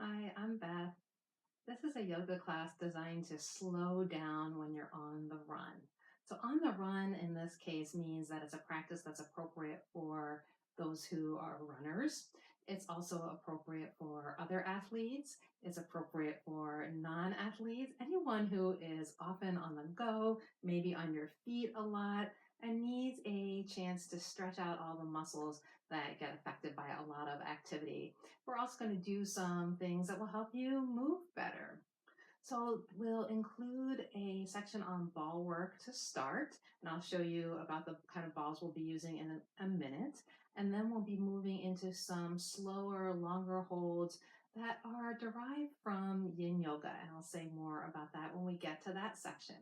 Hi, I'm Beth. This is a yoga class designed to slow down when you're on the run. So, on the run in this case means that it's a practice that's appropriate for those who are runners. It's also appropriate for other athletes. It's appropriate for non athletes, anyone who is often on the go, maybe on your feet a lot, and needs a chance to stretch out all the muscles that get affected by a lot of activity. We're also going to do some things that will help you move better. So we'll include a section on ball work to start, and I'll show you about the kind of balls we'll be using in a minute. And then we'll be moving into some slower, longer holds that are derived from Yin Yoga, and I'll say more about that when we get to that section.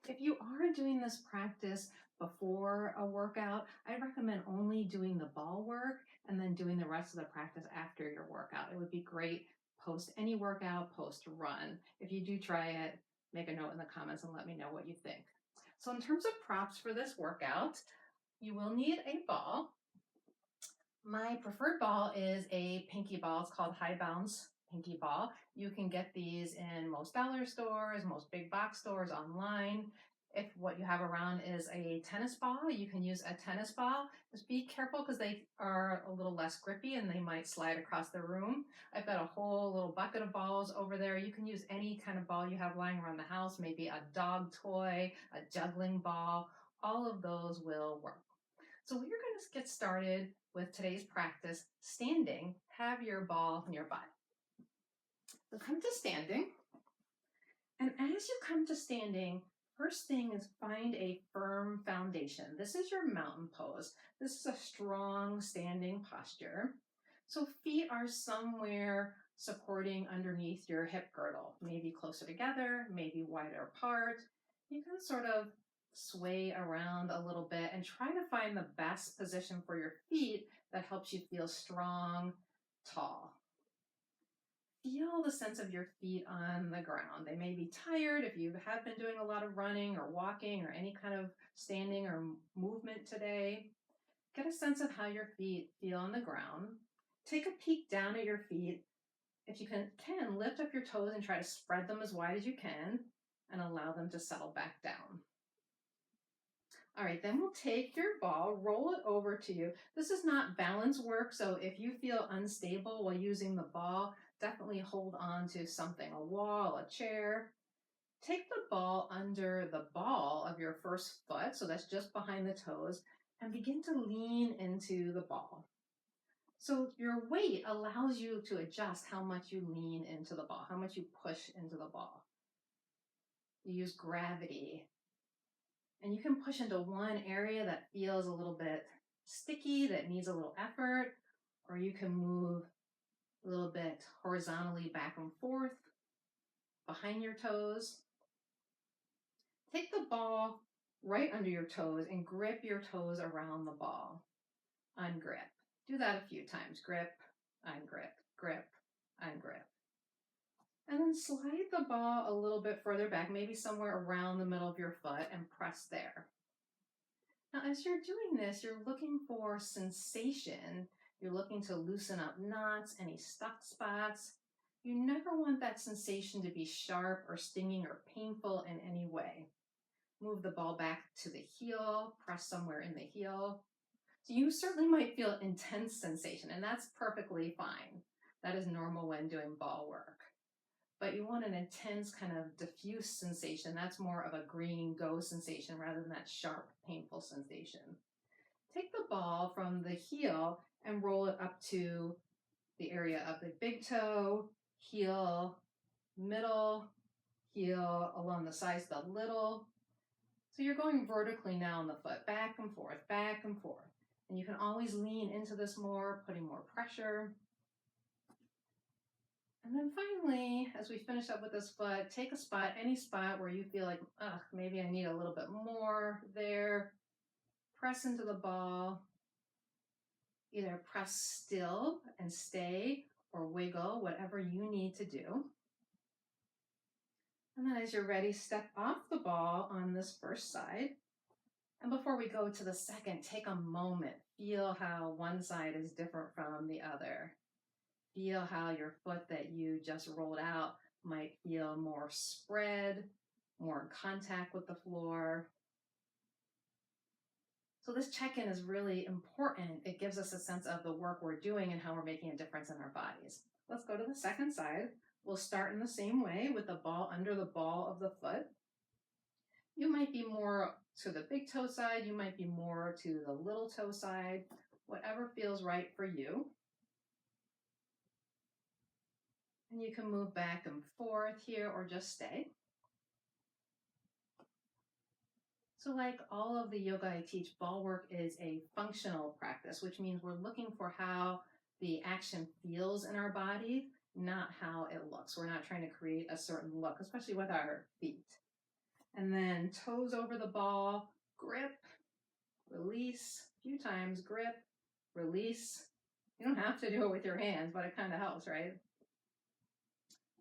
If you are doing this practice before a workout, I recommend only doing the ball work and then doing the rest of the practice after your workout. It would be great post any workout, post run. If you do try it, make a note in the comments and let me know what you think. So in terms of props for this workout, you will need a ball. My preferred ball is a pinky ball. It's called High Bounce Pinky Ball. You can get these in most dollar stores, most big box stores, online. If what you have around is a tennis ball, you can use a tennis ball. Just be careful because they are a little less grippy and they might slide across the room. I've got a whole little bucket of balls over there. You can use any kind of ball you have lying around the house, maybe a dog toy, a juggling ball. All of those will work. So we're going to get started with today's practice standing. Have your ball nearby. So come to standing. And as you come to standing, first thing is find a firm foundation. This is your mountain pose. This is a strong standing posture. So feet are somewhere supporting underneath your hip girdle, maybe closer together, maybe wider apart. You can sort of sway around a little bit and try to find the best position for your feet that helps you feel strong, tall. Feel the sense of your feet on the ground. They may be tired if you have been doing a lot of running or walking or any kind of standing or movement today. Get a sense of how your feet feel on the ground. Take a peek down at your feet. If you can lift up your toes and try to spread them as wide as you can and allow them to settle back down. All right, then we'll take your ball, roll it over to you. This is not balance work, so if you feel unstable while using the ball, definitely hold on to something, a wall, a chair. Take the ball under the ball of your first foot, so that's just behind the toes, and begin to lean into the ball. So your weight allows you to adjust how much you lean into the ball, how much you push into the ball. You use gravity. And you can push into one area that feels a little bit sticky, that needs a little effort, or you can move a little bit horizontally back and forth behind your toes. Take the ball right under your toes and grip your toes around the ball. Ungrip. Do that a few times. Grip, ungrip, grip, ungrip. And then slide the ball a little bit further back, maybe somewhere around the middle of your foot, and press there. Now, as you're doing this, you're looking for sensation. You're looking to loosen up knots, any stuck spots. You never want that sensation to be sharp or stinging or painful in any way. Move the ball back to the heel, press somewhere in the heel. So you certainly might feel intense sensation, and that's perfectly fine. That is normal when doing ball work. But you want an intense kind of diffuse sensation. That's more of a green go sensation rather than that sharp, painful sensation. Take the ball from the heel and roll it up to the area of the big toe, heel, middle, heel, along the sides of the little. So you're going vertically now on the foot, back and forth, back and forth. And you can always lean into this more, putting more pressure. And then finally, as we finish up with this foot, take a spot, any spot where you feel like, maybe I need a little bit more there. Press into the ball. Either press still and stay or wiggle, whatever you need to do. And then as you're ready, step off the ball on this first side. And before we go to the second, take a moment. Feel how one side is different from the other. Feel how your foot that you just rolled out might feel more spread, more in contact with the floor. So this check-in is really important. It gives us a sense of the work we're doing and how we're making a difference in our bodies. Let's go to the second side. We'll start in the same way with the ball under the ball of the foot. You might be more to the big toe side. You might be more to the little toe side, whatever feels right for you. And you can move back and forth here or just stay. So like all of the yoga I teach, ball work is a functional practice, which means we're looking for how the action feels in our body, not how it looks. We're not trying to create a certain look, especially with our feet. And then toes over the ball, grip, release, a few times, grip, release. You don't have to do it with your hands, but it kind of helps, right?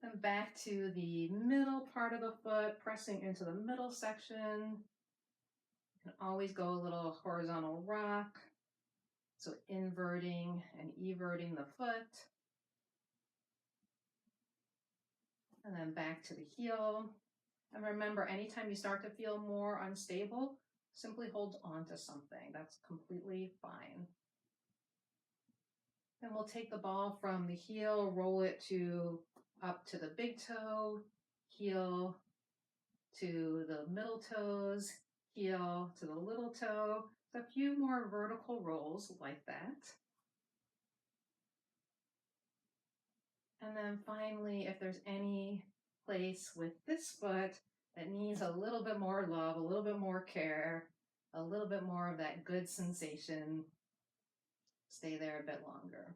Then back to the middle part of the foot, pressing into the middle section. You can always go a little horizontal rock. So inverting and everting the foot. And then back to the heel. And remember, anytime you start to feel more unstable, simply hold on to something. That's completely fine. Then we'll take the ball from the heel, roll it up to the big toe, heel to the middle toes, heel to the little toe. So a few more vertical rolls like that. And then finally, if there's any place with this foot that needs a little bit more love, a little bit more care, a little bit more of that good sensation, stay there a bit longer.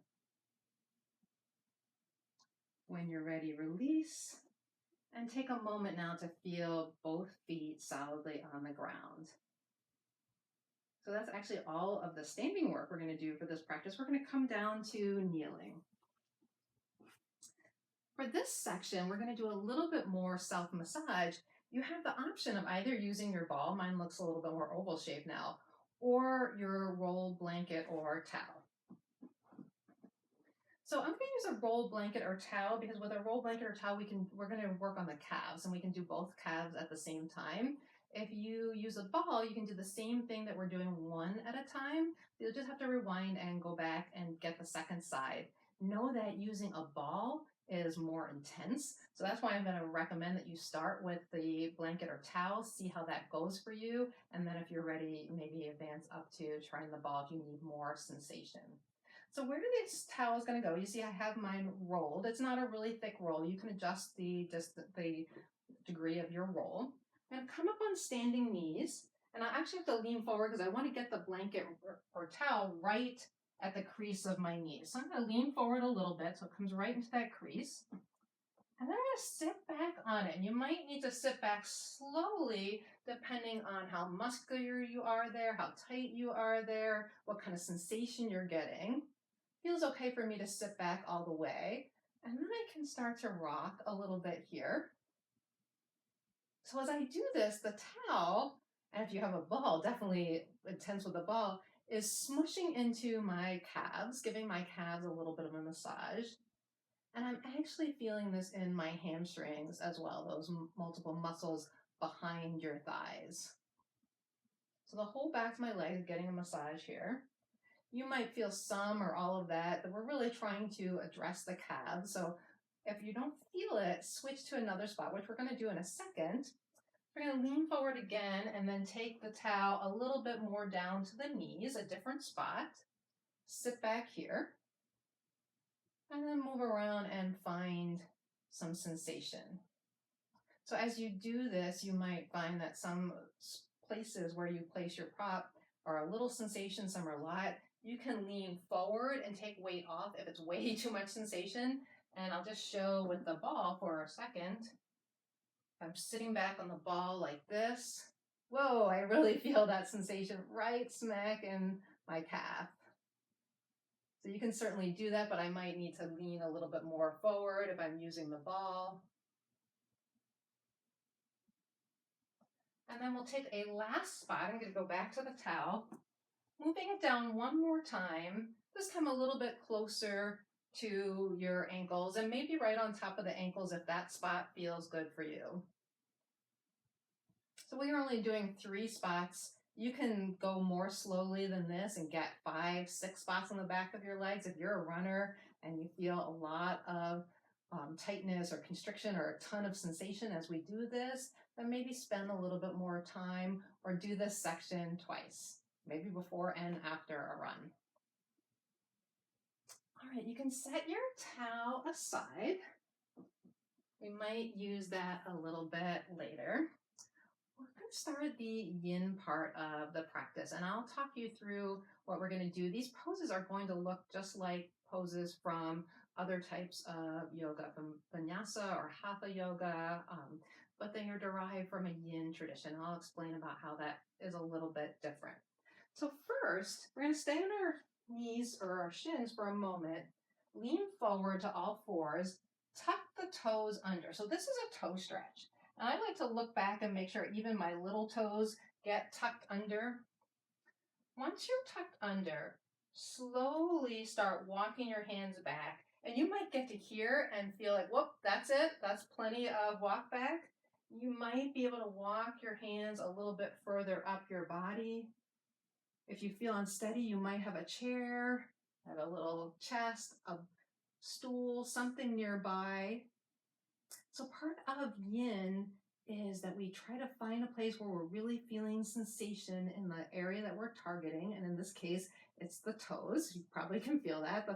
When you're ready, release. And take a moment now to feel both feet solidly on the ground. So that's actually all of the standing work we're going to do for this practice. We're going to come down to kneeling. For this section, we're going to do a little bit more self-massage. You have the option of either using your ball, mine looks a little bit more oval shaped now, or your roll blanket or towel. So I'm going to use a roll blanket or towel because with a roll blanket or towel, we're going to work on the calves, and we can do both calves at the same time. If you use a ball, you can do the same thing that we're doing one at a time. You'll just have to rewind and go back and get the second side. Know that using a ball is more intense. So that's why I'm going to recommend that you start with the blanket or towel, see how that goes for you. And then if you're ready, maybe advance up to trying the ball if you need more sensation. So where this towel is going to go, you see I have mine rolled. It's not a really thick roll. You can adjust the degree of your roll. I'm going to come up on standing knees, and I actually have to lean forward because I want to get the blanket or towel right at the crease of my knees. So I'm going to lean forward a little bit so it comes right into that crease. And then I'm going to sit back on it. And you might need to sit back slowly depending on how muscular you are there, how tight you are there, what kind of sensation you're getting. Feels okay for me to sit back all the way. And then I can start to rock a little bit here. So as I do this, the towel, and if you have a ball, definitely intense with the ball, is smushing into my calves, giving my calves a little bit of a massage. And I'm actually feeling this in my hamstrings as well, those multiple muscles behind your thighs. So the whole back of my leg is getting a massage here. You might feel some or all of that, but we're really trying to address the calves. So if you don't feel it, switch to another spot, which we're going to do in a second. We're going to lean forward again and then take the towel a little bit more down to the knees, a different spot. Sit back here. And then move around and find some sensation. So as you do this, you might find that some places where you place your prop are a little sensation, some are a lot. You can lean forward and take weight off if it's way too much sensation. And I'll just show with the ball for a second. I'm sitting back on the ball like this. Whoa, I really feel that sensation right smack in my calf. So you can certainly do that, but I might need to lean a little bit more forward if I'm using the ball. And then we'll take a last spot. I'm going to go back to the towel, moving it down one more time, this time a little bit closer to your ankles, and maybe right on top of the ankles if that spot feels good for you. So we're only doing 3 spots. You can go more slowly than this and get 5, 6 spots on the back of your legs. If you're a runner and you feel a lot of tightness or constriction or a ton of sensation as we do this, then maybe spend a little bit more time or do this section twice, maybe before and after a run. All right, you can set your towel aside. We might use that a little bit later. We're going to start the yin part of the practice, and I'll talk you through what we're going to do. These poses are going to look just like poses from other types of yoga, from vinyasa or hatha yoga, but they are derived from a yin tradition. I'll explain about how that is a little bit different. So first, we're going to stay on our knees or our shins for a moment, lean forward to all fours, tuck the toes under. So this is a toe stretch. And I like to look back and make sure even my little toes get tucked under. Once you're tucked under, slowly start walking your hands back. And you might get to here and feel like, whoop, that's it. That's plenty of walk back. You might be able to walk your hands a little bit further up your body. If you feel unsteady, you might have a chair, have a little chest, a stool, something nearby. So part of yin is that we try to find a place where we're really feeling sensation in the area that we're targeting. And in this case, it's the toes. You probably can feel that,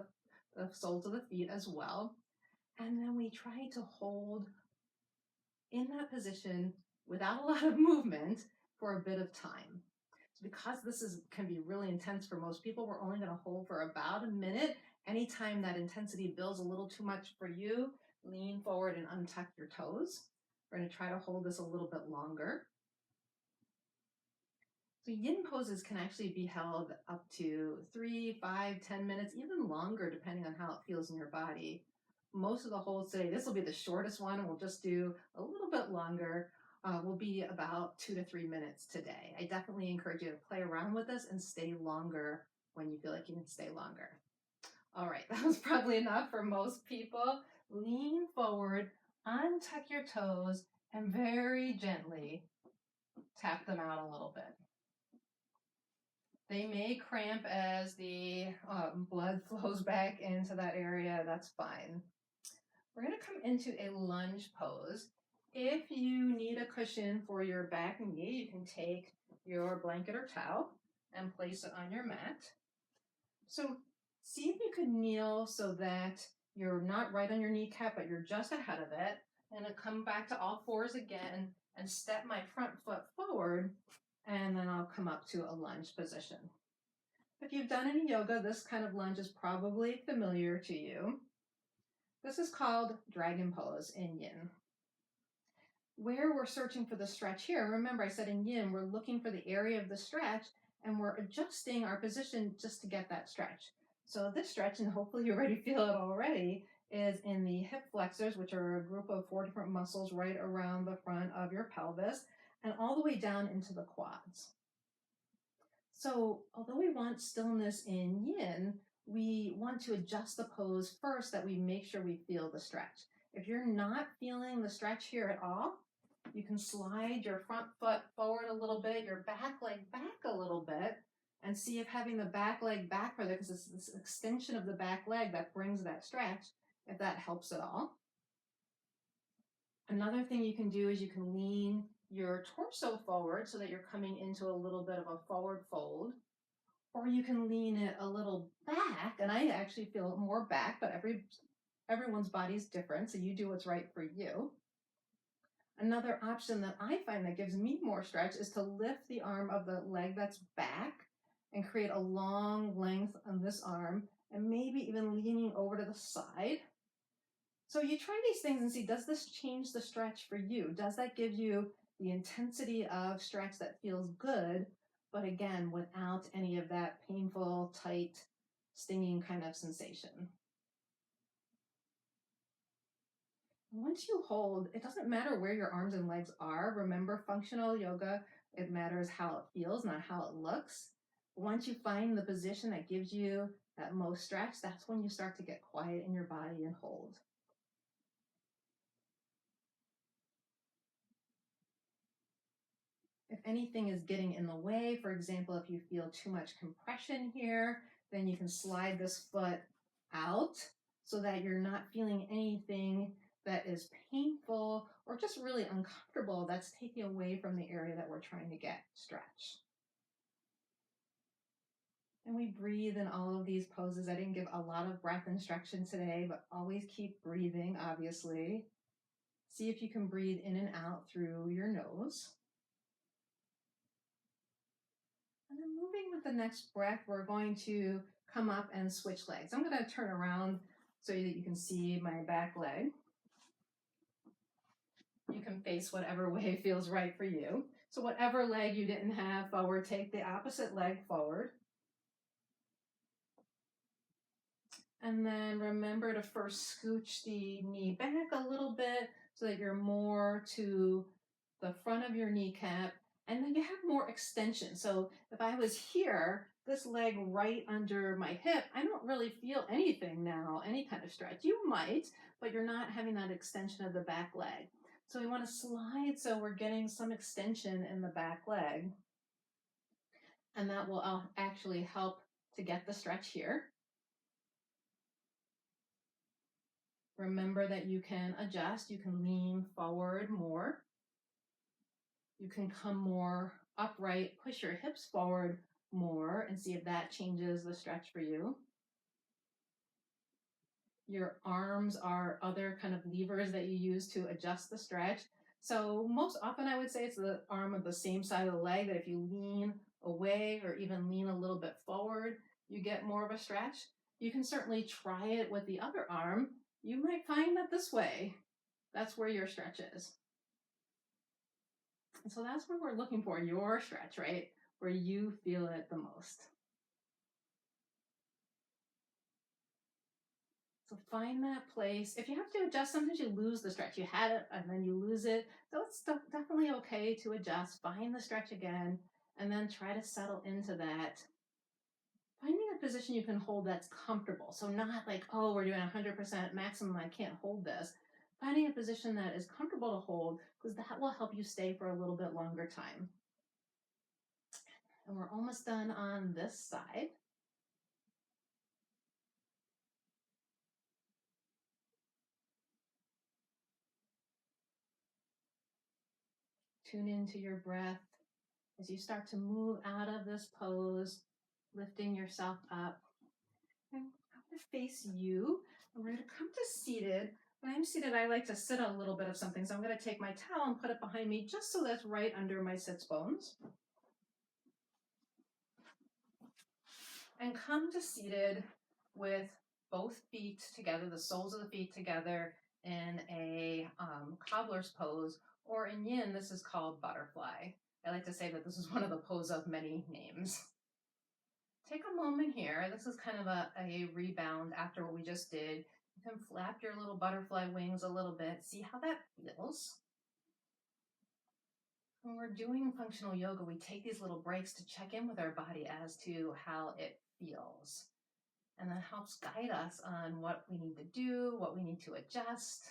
the soles of the feet as well. And then we try to hold in that position without a lot of movement for a bit of time. So because this can be really intense for most people, we're only going to hold for about a minute. Anytime that intensity builds a little too much for you, lean forward and untuck your toes. We're going to try to hold this a little bit longer. So yin poses can actually be held up to 3, 5, 10 minutes, even longer, depending on how it feels in your body. Most of the holds today, this will be the shortest one, and we'll just do a little bit longer. Will be about 2 to 3 minutes today. I definitely encourage you to play around with this and stay longer when you feel like you can stay longer. All right, that was probably enough for most people. Lean forward, untuck your toes, and very gently tap them out a little bit. They may cramp as the blood flows back into that area. That's fine. We're going to come into a lunge pose. If you need a cushion for your back and knee, you can take your blanket or towel and place it on your mat. So see if you can kneel so that you're not right on your kneecap, but you're just ahead of it. And then come back to all fours again and step my front foot forward, and then I'll come up to a lunge position. If you've done any yoga, this kind of lunge is probably familiar to you. This is called Dragon Pose in Yin. Where we're searching for the stretch here, remember I said in Yin, we're looking for the area of the stretch and we're adjusting our position just to get that stretch. So this stretch, and hopefully you already feel it already, is in the hip flexors, which are a group of 4 different muscles right around the front of your pelvis and all the way down into the quads. So although we want stillness in Yin, we want to adjust the pose first that we make sure we feel the stretch. If you're not feeling the stretch here at all, you can slide your front foot forward a little bit, your back leg back a little bit, and see if having the back leg back further, because it's this extension of the back leg that brings that stretch, if that helps at all. Another thing you can do is you can lean your torso forward so that you're coming into a little bit of a forward fold, or you can lean it a little back, and I actually feel more back, but everyone's body is different, so you do what's right for you. Another option that I find that gives me more stretch is to lift the arm of the leg that's back and create a long length on this arm, and maybe even leaning over to the side. So you try these things and see, does this change the stretch for you? Does that give you the intensity of stretch that feels good, but again, without any of that painful, tight, stinging kind of sensation? Once you hold, it doesn't matter where your arms and legs are. Remember, functional yoga, it matters how it feels, not how it looks. Once you find the position that gives you that most stretch, that's when you start to get quiet in your body and hold. If anything is getting in the way, for example, if you feel too much compression here, then you can slide this foot out so that you're not feeling anything that is painful or just really uncomfortable that's taking away from the area that we're trying to get stretched. And we breathe in all of these poses. I didn't give a lot of breath instruction today, but always keep breathing, obviously. See if you can breathe in and out through your nose. And then moving with the next breath, we're going to come up and switch legs. I'm going to turn around so that you can see my back leg. You can face whatever way feels right for you. So whatever leg you didn't have forward, take the opposite leg forward. And then remember to first scooch the knee back a little bit so that you're more to the front of your kneecap, and then you have more extension. So if I was here, this leg right under my hip, I don't really feel anything now, any kind of stretch. You might, but you're not having that extension of the back leg. So we want to slide so we're getting some extension in the back leg. And that will actually help to get the stretch here. Remember that you can adjust. You can lean forward more. You can come more upright, push your hips forward more and see if that changes the stretch for you. Your arms are other kind of levers that you use to adjust the stretch. So most often I would say it's the arm of the same side of the leg that if you lean away or even lean a little bit forward, you get more of a stretch. You can certainly try it with the other arm. You might find that this way, that's where your stretch is. And so that's where we're looking for your stretch, right? Where you feel it the most. So find that place. If you have to adjust, sometimes you lose the stretch. You had it and then you lose it. So it's definitely okay to adjust. Find the stretch again and then try to settle into that. Finding a position you can hold that's comfortable. So not like, oh, we're doing 100% maximum, I can't hold this. Finding a position that is comfortable to hold because that will help you stay for a little bit longer time. And we're almost done on this side. Tune into your breath as you start to move out of this pose, lifting yourself up. And I'm going to face you. And we're going to come to seated. When I'm seated, I like to sit on a little bit of something. So I'm going to take my towel and put it behind me just so that's right under my sits bones. And come to seated with both feet together, the soles of the feet together in a cobbler's pose, or in Yin, this is called butterfly. I like to say that this is one of the poses of many names. Take a moment here. This is kind of a rebound after what we just did. You can flap your little butterfly wings a little bit. See how that feels. When we're doing functional yoga, we take these little breaks to check in with our body as to how it feels. And that helps guide us on what we need to do, what we need to adjust.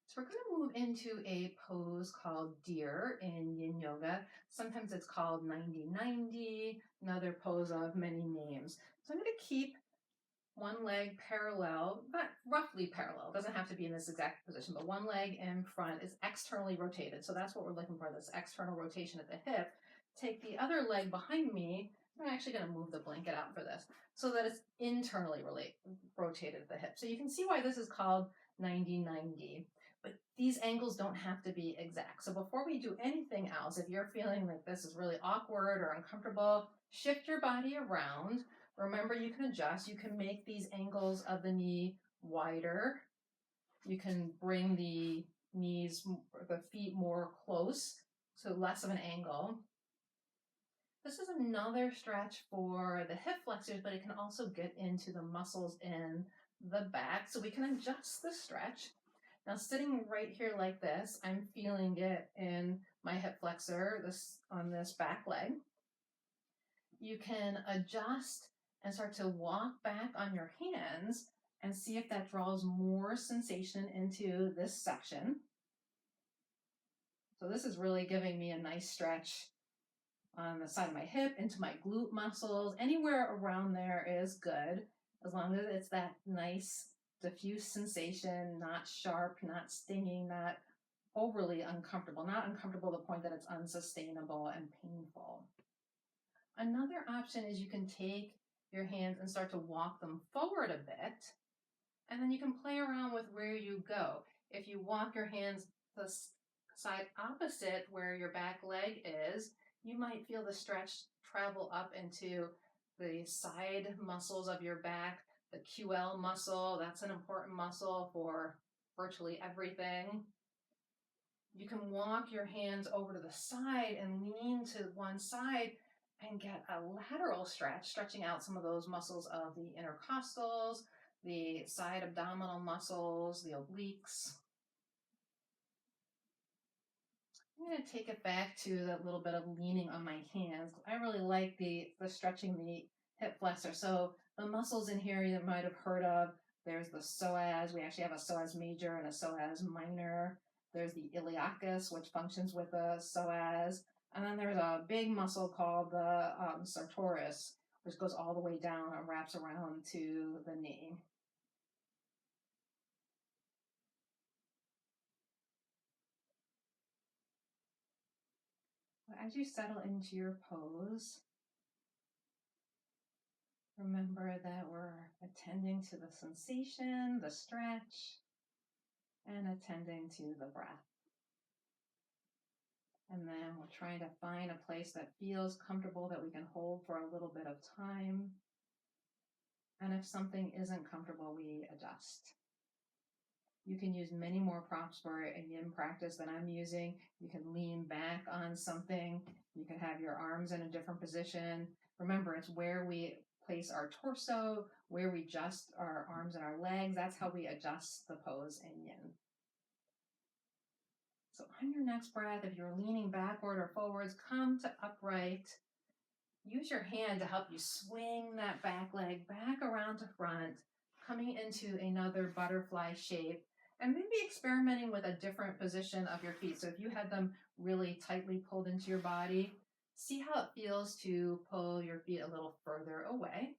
So we're going to move into a pose called deer in Yin Yoga. Sometimes it's called 90-90, another pose of many names. So I'm going to keep one leg parallel, but roughly parallel. It doesn't have to be in this exact position, but one leg in front is externally rotated. So that's what we're looking for, this external rotation at the hip. Take the other leg behind me. I'm actually going to move the blanket out for this so that it's internally rotated at the hip. So you can see why this is called 90-90. But these angles don't have to be exact. So before we do anything else, if you're feeling like this is really awkward or uncomfortable, shift your body around. Remember, you can adjust. You can make these angles of the knee wider. You can bring the knees, the feet more close, so less of an angle. This is another stretch for the hip flexors, but it can also get into the muscles in the back. So we can adjust the stretch. Now sitting right here like this, I'm feeling it in my hip flexor, on this back leg. You can adjust and start to walk back on your hands and see if that draws more sensation into this section. So this is really giving me a nice stretch on the side of my hip, into my glute muscles. Anywhere around there is good, as long as it's that nice diffuse sensation, not sharp, not stinging, not overly uncomfortable, not uncomfortable to the point that it's unsustainable and painful. Another option is you can take your hands and start to walk them forward a bit, and then you can play around with where you go. If you walk your hands the side opposite where your back leg is, you might feel the stretch travel up into the side muscles of your back, the QL muscle. That's an important muscle for virtually everything. You can walk your hands over to the side and lean to one side and get a lateral stretch, stretching out some of those muscles of the intercostals, the side abdominal muscles, the obliques. I'm going to take it back to that little bit of leaning on my hands. I really like the stretching the hip flexor. So the muscles in here you might have heard of, there's the psoas. We actually have a psoas major and a psoas minor. There's the iliacus, which functions with the psoas. And then there's a big muscle called the sartorius, which goes all the way down and wraps around to the knee. As you settle into your pose, remember that we're attending to the sensation, the stretch, and attending to the breath. And then we're trying to find a place that feels comfortable that we can hold for a little bit of time. And if something isn't comfortable, we adjust. You can use many more props for a yin practice than I'm using. You can lean back on something. You can have your arms in a different position. Remember, it's where we place our torso, where we adjust our arms and our legs. That's how we adjust the pose in yin. So on your next breath, if you're leaning backward or forwards, come to upright. Use your hand to help you swing that back leg back around to front, coming into another butterfly shape, and maybe experimenting with a different position of your feet. So if you had them really tightly pulled into your body, see how it feels to pull your feet a little further away.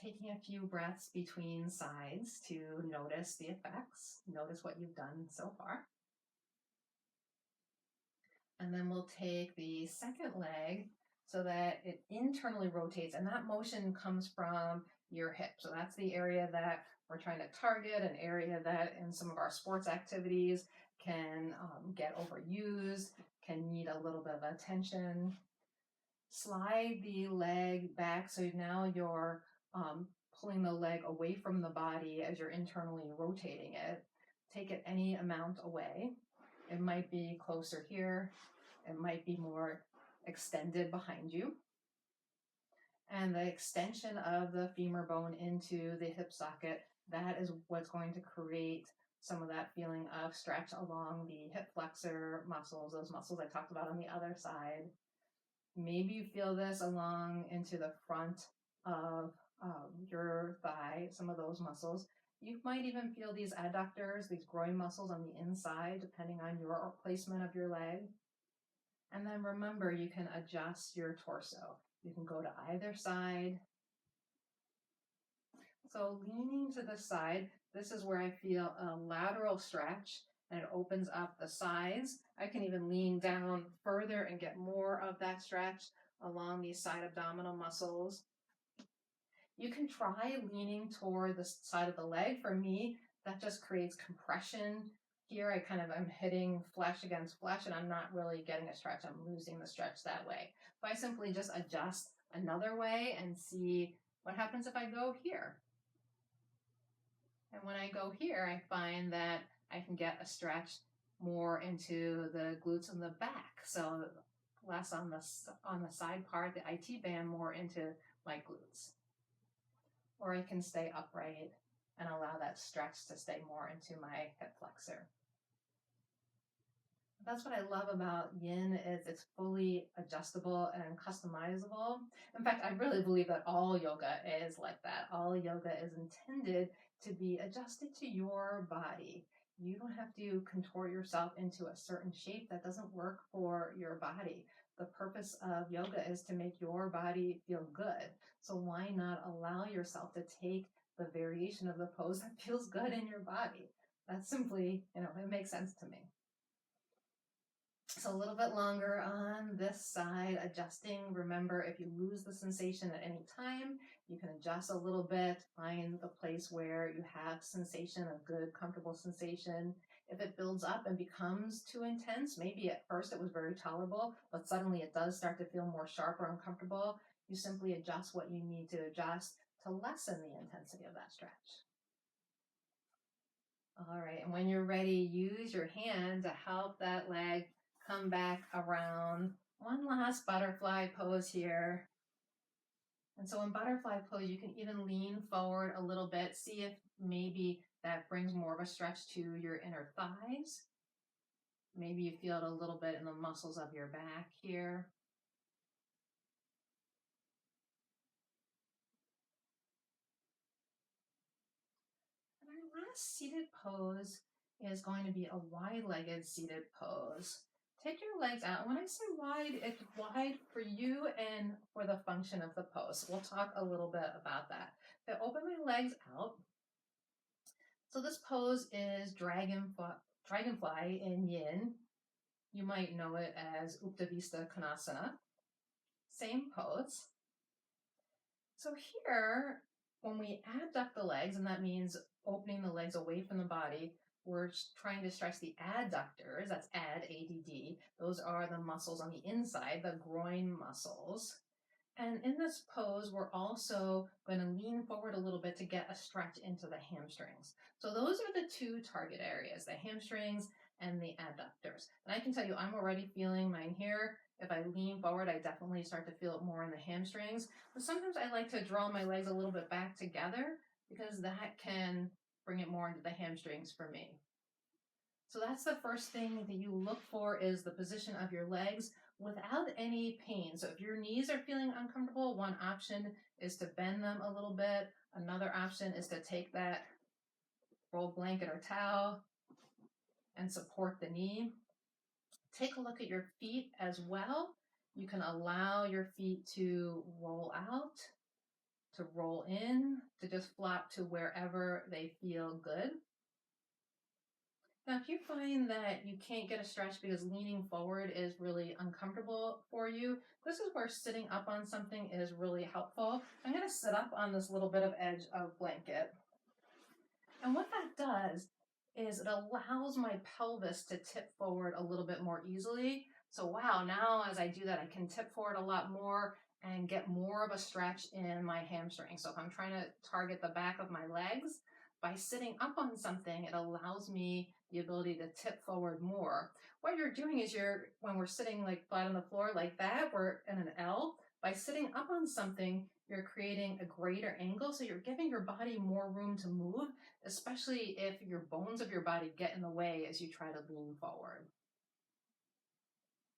Taking a few breaths between sides to notice the effects, notice what you've done so far. And then we'll take the second leg so that it internally rotates, and that motion comes from your hip. So that's the area that we're trying to target, an area that in some of our sports activities can get overused, can need a little bit of attention. Slide the leg back so now you're pulling the leg away from the body as you're internally rotating it. Take it any amount away. It might be closer here. It might be more extended behind you. And the extension of the femur bone into the hip socket, that is what's going to create some of that feeling of stretch along the hip flexor muscles, those muscles I talked about on the other side. Maybe you feel this along into the front of your thigh, some of those muscles. You might even feel these adductors, these groin muscles on the inside, depending on your placement of your leg. And then remember, you can adjust your torso. You can go to either side. So leaning to the side, this is where I feel a lateral stretch, and it opens up the sides. I can even lean down further and get more of that stretch along these side abdominal muscles. You can try leaning toward the side of the leg. For me, that just creates compression. Here I am hitting flesh against flesh, and I'm not really getting a stretch. I'm losing the stretch that way. So I simply just adjust another way and see what happens if I go here. And when I go here, I find that I can get a stretch more into the glutes and the back. So less on the side part, the IT band, more into my glutes. Or I can stay upright and allow that stretch to stay more into my hip flexor. That's what I love about Yin is it's fully adjustable and customizable. In fact, I really believe that all yoga is like that. All yoga is intended to be adjusted to your body. You don't have to contort yourself into a certain shape that doesn't work for your body. The purpose of yoga is to make your body feel good. So why not allow yourself to take the variation of the pose that feels good in your body? That's simply, it makes sense to me. So a little bit longer on this side, adjusting. Remember, if you lose the sensation at any time, you can adjust a little bit, find the place where you have sensation, a good, comfortable sensation. If it builds up and becomes too intense, maybe at first it was very tolerable, but suddenly it does start to feel more sharp or uncomfortable, you simply adjust what you need to adjust to lessen the intensity of that stretch. All right, and when you're ready, use your hand to help that leg come back around. One last butterfly pose here. And so in butterfly pose, you can even lean forward a little bit. See if maybe that brings more of a stretch to your inner thighs. Maybe you feel it a little bit in the muscles of your back here. And our last seated pose is going to be a wide-legged seated pose. Take your legs out. When I say wide, it's wide for you and for the function of the pose. We'll talk a little bit about that. So open my legs out. So this pose is Dragonfly in Yin. You might know it as Uttanasana Konasana. Same pose. So here, when we abduct the legs, and that means opening the legs away from the body, we're trying to stretch the adductors. That's ADD. Those are the muscles on the inside, the groin muscles. And in this pose, we're also going to lean forward a little bit to get a stretch into the hamstrings. So those are the two target areas, the hamstrings and the adductors. And I can tell you, I'm already feeling mine here. If I lean forward, I definitely start to feel it more in the hamstrings. But sometimes I like to draw my legs a little bit back together because that can bring it more into the hamstrings for me. So that's the first thing that you look for is the position of your legs without any pain. So if your knees are feeling uncomfortable, one option is to bend them a little bit. Another option is to take that rolled blanket or towel and support the knee. Take a look at your feet as well. You can allow your feet to roll out, to roll in, to just flop to wherever they feel good. Now, if you find that you can't get a stretch because leaning forward is really uncomfortable for you, this is where sitting up on something is really helpful. I'm going to sit up on this little bit of edge of blanket. And what that does is it allows my pelvis to tip forward a little bit more easily. So wow, now as I do that, I can tip forward a lot more and get more of a stretch in my hamstring. So if I'm trying to target the back of my legs, by sitting up on something, it allows me the ability to tip forward more. What you're doing is when we're sitting like flat on the floor like that, we're in an L. By sitting up on something, you're creating a greater angle. So you're giving your body more room to move, especially if your bones of your body get in the way as you try to lean forward.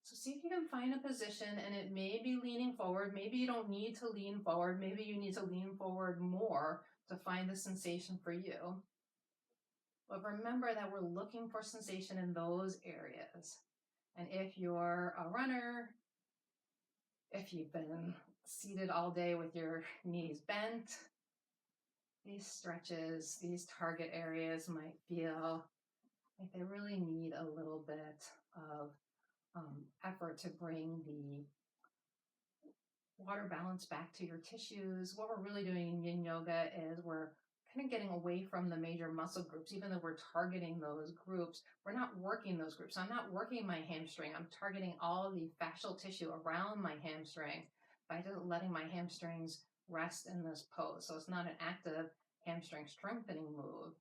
So see if you can find a position, and it may be leaning forward. Maybe you don't need to lean forward. Maybe you need to lean forward more to find the sensation for you. But remember that we're looking for sensation in those areas. And if you're a runner, if you've been seated all day with your knees bent, these stretches, these target areas might feel like they really need a little bit of effort to bring the water balance back to your tissues. What we're really doing in Yin Yoga is we're kind of getting away from the major muscle groups. Even though we're targeting those groups, we're not working those groups. I'm not working my hamstring. I'm targeting all the fascial tissue around my hamstring by just letting my hamstrings rest in this pose. So it's not an active hamstring strengthening move.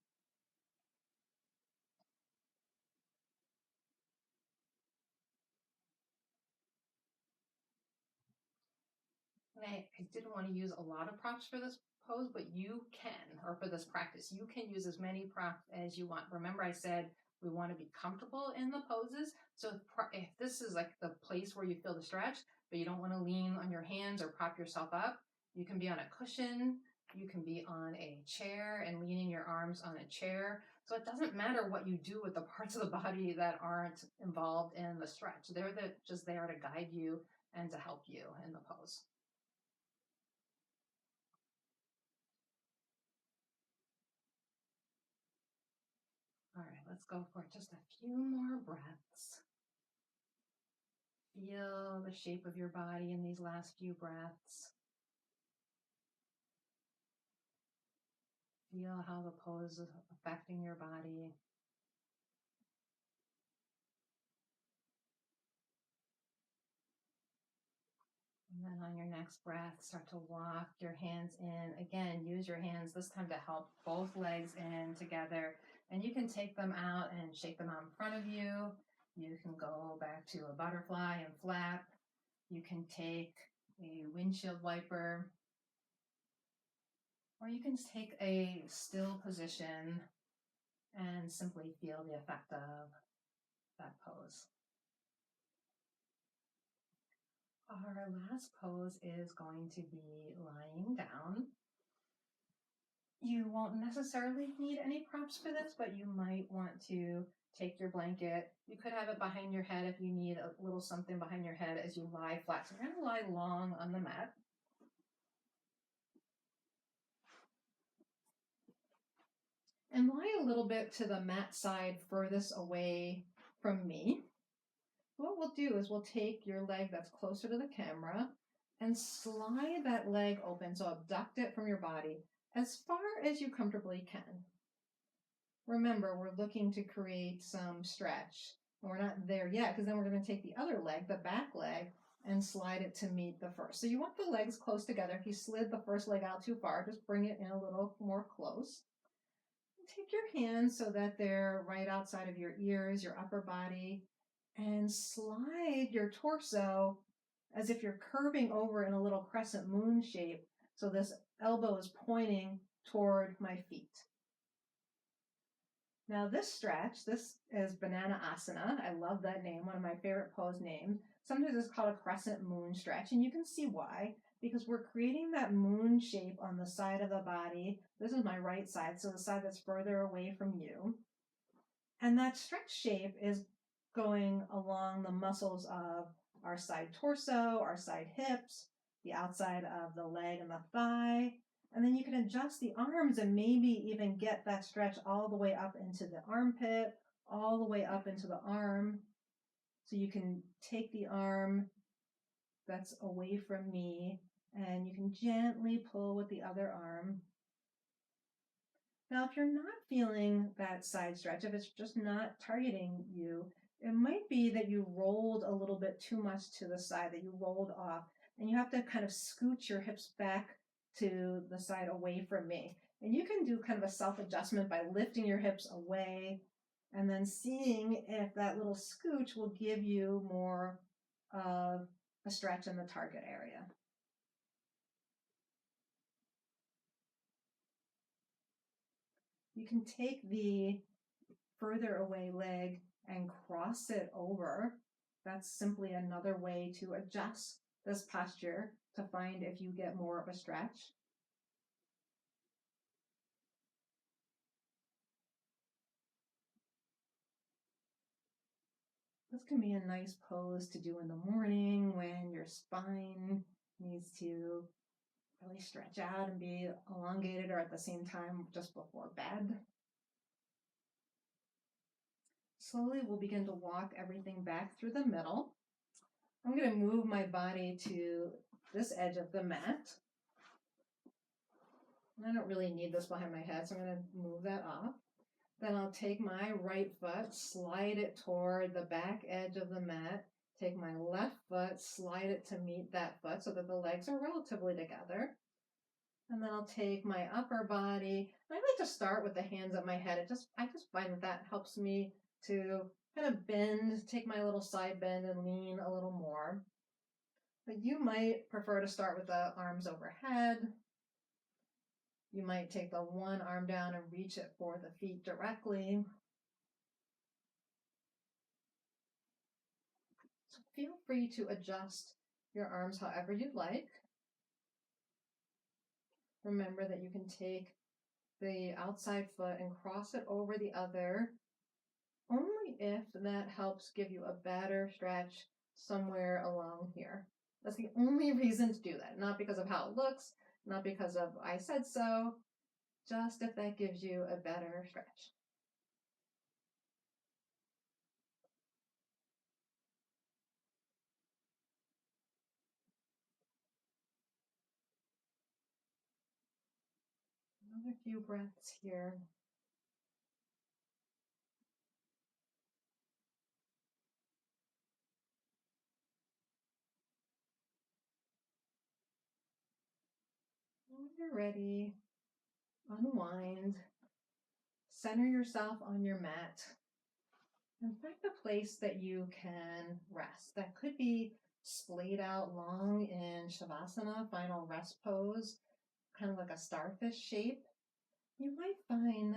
And I didn't want to use a lot of props for this pose, but you can, or for this practice, you can use as many props as you want. Remember I said We want to be comfortable in the poses. So if this is like the place where you feel the stretch, but you don't want to lean on your hands or prop yourself up, you can be on a cushion. You can be on a chair and leaning your arms on a chair. So it doesn't matter what you do with the parts of the body that aren't involved in the stretch. They're just there to guide you and to help you in the pose. All right, let's go for just a few more breaths. Feel the shape of your body in these last few breaths. Feel how the pose is affecting your body. And then on your next breath, start to walk your hands in. Again, use your hands this time to help both legs in together. And you can take them out and shake them out in front of you. You can go back to a butterfly and flap. You can take a windshield wiper. Or you can take a still position and simply feel the effect of that pose. Our last pose is going to be lying down. You won't necessarily need any props for this, but you might want to take your blanket. You could have it behind your head if you need a little something behind your head as you lie flat. So you're going to lie long on the mat. And lie a little bit to the mat side furthest away from me. What we'll do is we'll take your leg that's closer to the camera and slide that leg open. So abduct it from your body as far as you comfortably can. Remember, we're looking to create some stretch. And we're not there yet because then we're going to take the other leg, the back leg, and slide it to meet the first. So you want the legs close together. If you slid the first leg out too far, just bring it in a little more close. Take your hands so that they're right outside of your ears, your upper body, and slide your torso as if you're curving over in a little crescent moon shape. So this elbow is pointing toward my feet. Now this stretch, this is Banana Asana. I love that name, one of my favorite pose names. Sometimes it's called a crescent moon stretch, and you can see why, because we're creating that moon shape on the side of the body. This is my right side, so the side that's further away from you. And that stretch shape is going along the muscles of our side torso, our side hips, the outside of the leg and the thigh. And then you can adjust the arms and maybe even get that stretch all the way up into the armpit, all the way up into the arm. So you can take the arm that's away from me and you can gently pull with the other arm. Now, if you're not feeling that side stretch, if it's just not targeting you, it might be that you rolled a little bit too much to the side, that you rolled off, and you have to kind of scooch your hips back to the side away from me. And you can do kind of a self-adjustment by lifting your hips away and then seeing if that little scooch will give you more of a stretch in the target area. You can take the further away leg and cross it over. That's simply another way to adjust this posture to find if you get more of a stretch. This can be a nice pose to do in the morning when your spine needs to really stretch out and be elongated, or at the same time just before bed. Slowly we'll begin to walk everything back through the middle. I'm going to move my body to this edge of the mat. I don't really need this behind my head, so I'm going to move that off. Then I'll take my right foot, slide it toward the back edge of the mat. Take my left foot, slide it to meet that foot so that the legs are relatively together. And then I'll take my upper body. I like to start with the hands at my head. I just find that helps me to kind of bend, take my little side bend and lean a little more. But you might prefer to start with the arms overhead. You might take the one arm down and reach it for the feet directly. feel free to adjust your arms however you'd like. Remember that you can take the outside foot and cross it over the other, only if that helps give you a better stretch somewhere along here. That's the only reason to do that, not because of how it looks, not because of I said so, just if that gives you a better stretch. Another few breaths here. When you're ready, unwind, center yourself on your mat, and find a place that you can rest. That could be splayed out long in Savasana, final rest pose, kind of like a starfish shape. You might find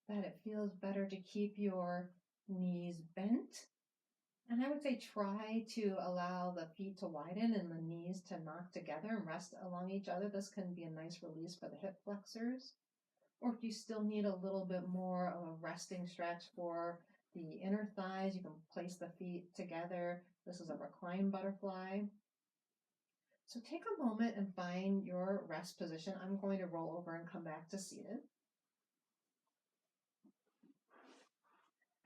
that it feels better to keep your knees bent. And I would say try to allow the feet to widen and the knees to knock together and rest along each other. This can be a nice release for the hip flexors. Or if you still need a little bit more of a resting stretch for the inner thighs, you can place the feet together. This is a reclined butterfly. So take a moment and find your rest position. I'm going to roll over and come back to seated.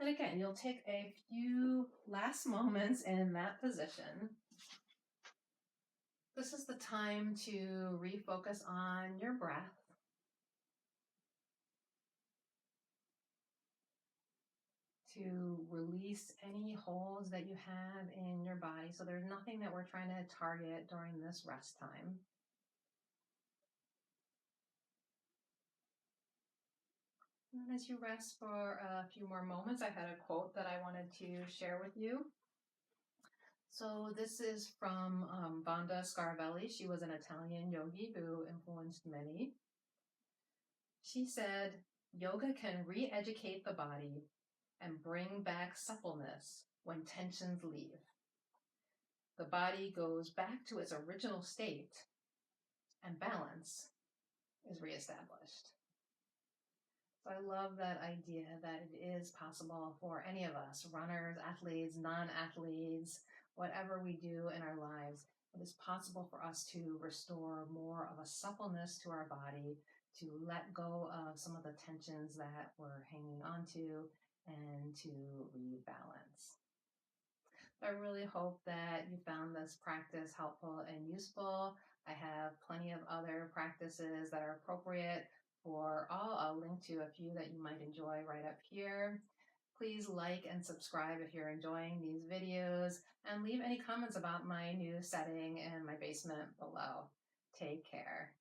And again, you'll take a few last moments in that position. This is the time to refocus on your breath. To release any holes that you have in your body. So there's nothing that we're trying to target during this rest time. And as you rest for a few more moments, I had a quote that I wanted to share with you. So this is from Vanda Scarvelli. She was an Italian yogi who influenced many. She said, "Yoga can re-educate the body and bring back suppleness when tensions leave. The body goes back to its original state and balance is reestablished." So I love that idea that it is possible for any of us, runners, athletes, non-athletes, whatever we do in our lives, it is possible for us to restore more of a suppleness to our body, to let go of some of the tensions that we're hanging onto, and to rebalance. I really hope that you found this practice helpful and useful. I have plenty of other practices that are appropriate for all. I'll link to a few that you might enjoy right up here. Please like and subscribe if you're enjoying these videos, and leave any comments about my new setting in my basement below. Take care.